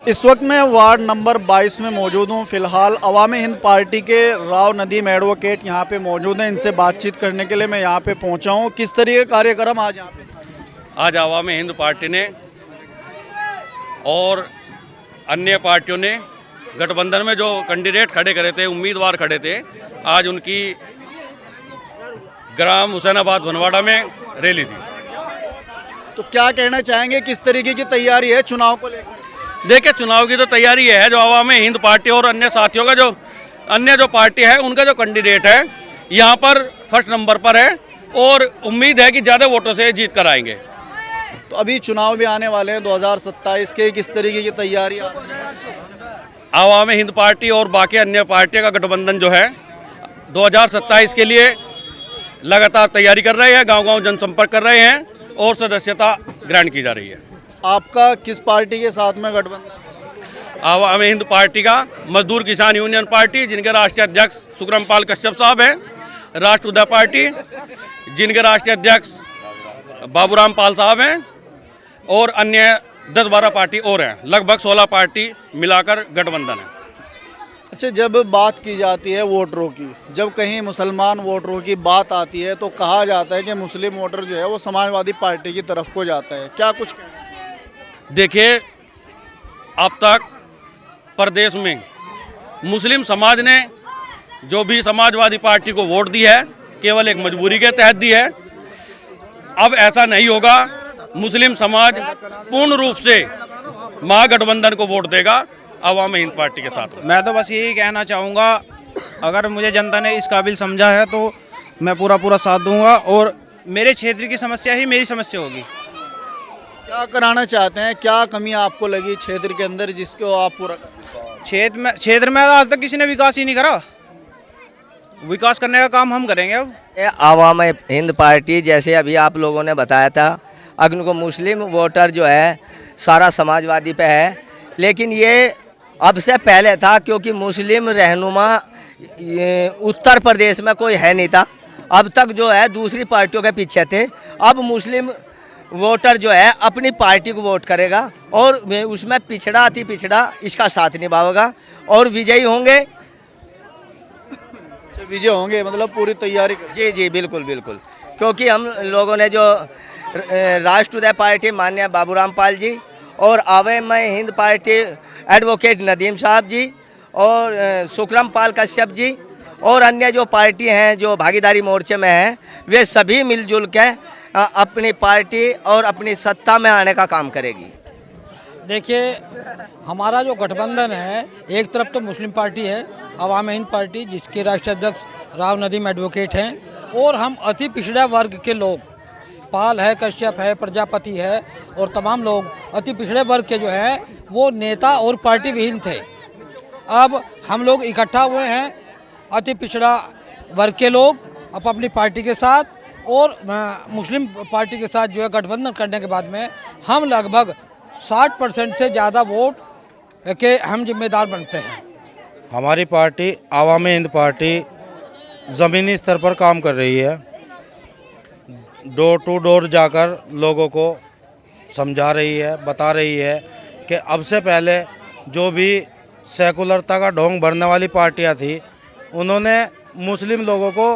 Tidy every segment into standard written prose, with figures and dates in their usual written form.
इस वक्त मैं वार्ड नंबर 22 में मौजूद हूँ। फिलहाल अवामी हिंद पार्टी के राव नदीम एडवोकेट यहाँ पे मौजूद हैं। इनसे बातचीत करने के लिए मैं यहाँ पे पहुँचा हूँ। किस तरीके का कार्यक्रम आज यहाँ पे? आज अवामी हिंद पार्टी ने और अन्य पार्टियों ने गठबंधन में जो कैंडिडेट खड़े करे थे, उम्मीदवार खड़े थे, आज उनकी ग्राम हुसैनाबाद बनवाड़ा में रैली थी। तो क्या कहना चाहेंगे, किस तरीके की तैयारी है चुनाव को लेकर? देखिए, चुनाव की तो तैयारी है। जो अवामी हिंद पार्टी और अन्य साथियों का जो अन्य जो पार्टी है, उनका जो कैंडिडेट है यहाँ पर फर्स्ट नंबर पर है और उम्मीद है कि ज़्यादा वोटों से जीत कर आएंगे। तो अभी चुनाव भी आने वाले हैं 2027 के, किस तरीके की तैयारी? अवामी हिंद पार्टी और बाकी अन्य पार्टियों का गठबंधन जो है 2027 के लिए लगातार तैयारी कर रहे हैं, गांव-गांव जनसंपर्क कर रहे हैं और सदस्यता ग्रहण की जा रही है। आपका किस पार्टी के साथ में गठबंधन? अवामी हिंद पार्टी का मजदूर किसान यूनियन पार्टी, जिनके राष्ट्रीय अध्यक्ष सुखराम पाल कश्यप साहब हैं, राष्ट्र उदय पार्टी, जिनके राष्ट्रीय अध्यक्ष बाबूराम पाल साहब हैं, और अन्य 10-12 पार्टी और हैं। लगभग 16 पार्टी मिलाकर गठबंधन है। अच्छा, जब बात की जाती है वोटरों की, जब कहीं मुसलमान वोटरों की बात आती है तो कहा जाता है कि मुस्लिम वोटर जो है वो समाजवादी पार्टी की तरफ को जाता है, क्या कुछ? देखिए, अब तक प्रदेश में मुस्लिम समाज ने जो भी समाजवादी पार्टी को वोट दी है, केवल एक मजबूरी के तहत दी है। अब ऐसा नहीं होगा। मुस्लिम समाज पूर्ण रूप से महागठबंधन को वोट देगा अवामी हिंद पार्टी के साथ। मैं तो बस यही कहना चाहूँगा, अगर मुझे जनता ने इस काबिल समझा है तो मैं पूरा साथ दूंगा और मेरे क्षेत्र की समस्या ही मेरी समस्या होगी। क्या कराना चाहते हैं, क्या कमी आपको लगी क्षेत्र के अंदर जिसको आप पूरा? क्षेत्र में आज तक किसी ने विकास ही नहीं करा। विकास करने का काम हम करेंगे। अब अवामी हिंद पार्टी, जैसे अभी आप लोगों ने बताया था, अगर को मुस्लिम वोटर जो है सारा समाजवादी पे है, लेकिन ये अब से पहले था, क्योंकि मुस्लिम रहनुमा उत्तर प्रदेश में कोई है नहीं था। अब तक जो है दूसरी पार्टियों के पीछे थे। अब मुस्लिम वोटर जो है अपनी पार्टी को वोट करेगा और उसमें पिछड़ा अति पिछड़ा इसका साथ निभाएगा और विजयी होंगे। विजय होंगे मतलब पूरी तैयारी? जी बिल्कुल, क्योंकि हम लोगों ने जो राष्ट्र उदय पार्टी माननीय बाबूराम पाल जी और अवामी हिंद पार्टी एडवोकेट नदीम साहब जी और सुखराम पाल कश्यप जी और अन्य जो पार्टी हैं जो भागीदारी मोर्चे में हैं, वे सभी मिलजुल के अपनी पार्टी और अपनी सत्ता में आने का काम करेगी। देखिए, हमारा जो गठबंधन है, एक तरफ तो मुस्लिम पार्टी है अवामी हिंद पार्टी, जिसके राष्ट्रीय अध्यक्ष राव नदीम एडवोकेट हैं, और हम अति पिछड़ा वर्ग के लोग, पाल है, कश्यप है, प्रजापति है और तमाम लोग अति पिछड़े वर्ग के जो है वो नेता और पार्टी विहीन थे। अब हम लोग इकट्ठा हुए हैं, अति पिछड़ा वर्ग के लोग अपनी पार्टी के साथ और मुस्लिम पार्टी के साथ जो है गठबंधन करने के बाद में हम लगभग 60% से ज़्यादा वोट के हम जिम्मेदार बनते हैं। हमारी पार्टी अवामी हिंद पार्टी ज़मीनी स्तर पर काम कर रही है, डोर टू डोर जाकर लोगों को समझा रही है, बता रही है कि अब से पहले जो भी सेकुलरता का ढोंग भरने वाली पार्टियां थी, उन्होंने मुस्लिम लोगों को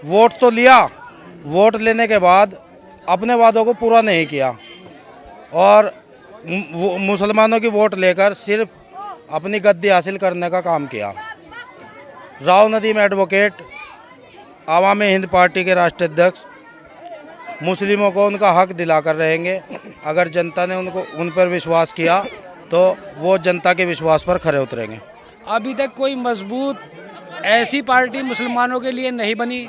वोट तो लिया, वोट लेने के बाद अपने वादों को पूरा नहीं किया और मुसलमानों की वोट लेकर सिर्फ अपनी गद्दी हासिल करने का काम किया। राव नदीम एडवोकेट अवामी हिंद पार्टी के राष्ट्रीय अध्यक्ष मुस्लिमों को उनका हक दिलाकर रहेंगे। अगर जनता ने उन पर विश्वास किया तो वो जनता के विश्वास पर खरे उतरेंगे। अभी तक कोई मजबूत ऐसी पार्टी मुसलमानों के लिए नहीं बनी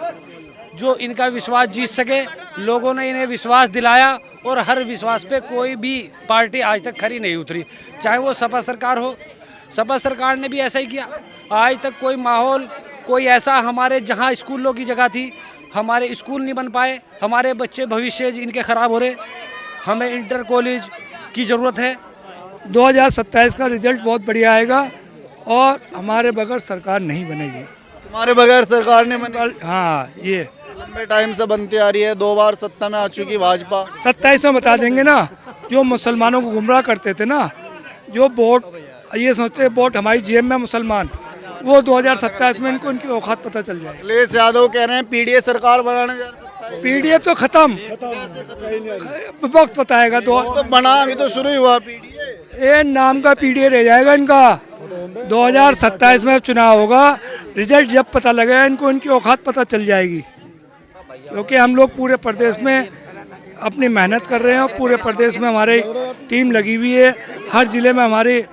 जो इनका विश्वास जीत सके। लोगों ने इन्हें विश्वास दिलाया और हर विश्वास पे कोई भी पार्टी आज तक खरी नहीं उतरी, चाहे वो सपा सरकार हो। सपा सरकार ने भी ऐसा ही किया। आज तक कोई माहौल, कोई ऐसा, हमारे जहाँ स्कूलों की जगह थी, हमारे स्कूल नहीं बन पाए, हमारे बच्चे भविष्य इनके ख़राब हो रहे। हमें इंटर कॉलेज की ज़रूरत है। 2027 का रिजल्ट बहुत बढ़िया आएगा और हमारे बगैर सरकार नहीं बनेगी। तुम्हारे बगैर सरकार नहीं बनेगी? हाँ, ये लंबे टाइम से बनती आ रही है, 2 बार सत्ता में आ चुकी भाजपा। 27 में बता देंगे ना, जो मुसलमानों को गुमराह करते थे ना, जो वोट ये सोचते हैं वोट हमारी जेब में मुसलमान, वो 2027 में इनको इनकी औकात पता चल जाएगी। अखिलेश यादव कह रहे हैं पीडीए सरकार बनाने जा सकता है। पीडीए तो खत्म, वक्त बताएगा। तो बना अभी तो शुरू ही हुआ पीडीए। ये नाम का पीडीए रह जाएगा इनका। 2027 में चुनाव होगा, रिजल्ट जब पता लगेगा इनको इनकी औकात पता चल जाएगी। क्योंकि हम लोग पूरे प्रदेश में अपनी मेहनत कर रहे हैं और पूरे प्रदेश में हमारी टीम लगी हुई है, हर जिले में हमारे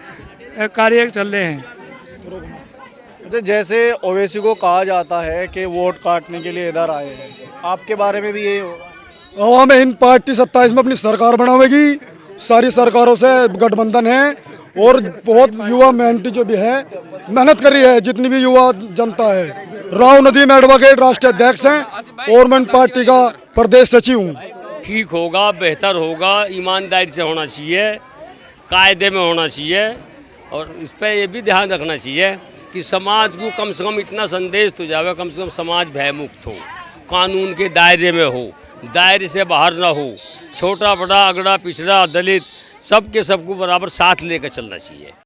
कार्य चल रहे हैं। अच्छा, जैसे ओवैसी को कहा जाता है कि वोट काटने के लिए इधर आए हैं, आपके बारे में भी यही होगा? आवाम हिंद पार्टी 27 में अपनी सरकार बनावेगी। सारी सरकारों से गठबंधन है और बहुत युवा मेहनती जो भी है मेहनत कर रही है, जितनी भी युवा जनता है। राव नदीम एडवोकेट राष्ट्रीय अध्यक्ष हैं और मैं पार्टी का प्रदेश सचिव हूँ। ठीक होगा, बेहतर होगा, ईमानदारी से होना चाहिए, कायदे में होना चाहिए। और इस पर ये भी ध्यान रखना चाहिए कि समाज को कम से कम इतना संदेश तो जावे, कम से कम समाज भयमुक्त हो, कानून के दायरे में हो, दायरे से बाहर ना हो, छोटा बड़ा अगड़ा पिछड़ा दलित सबके सबको बराबर साथ लेकर चलना चाहिए।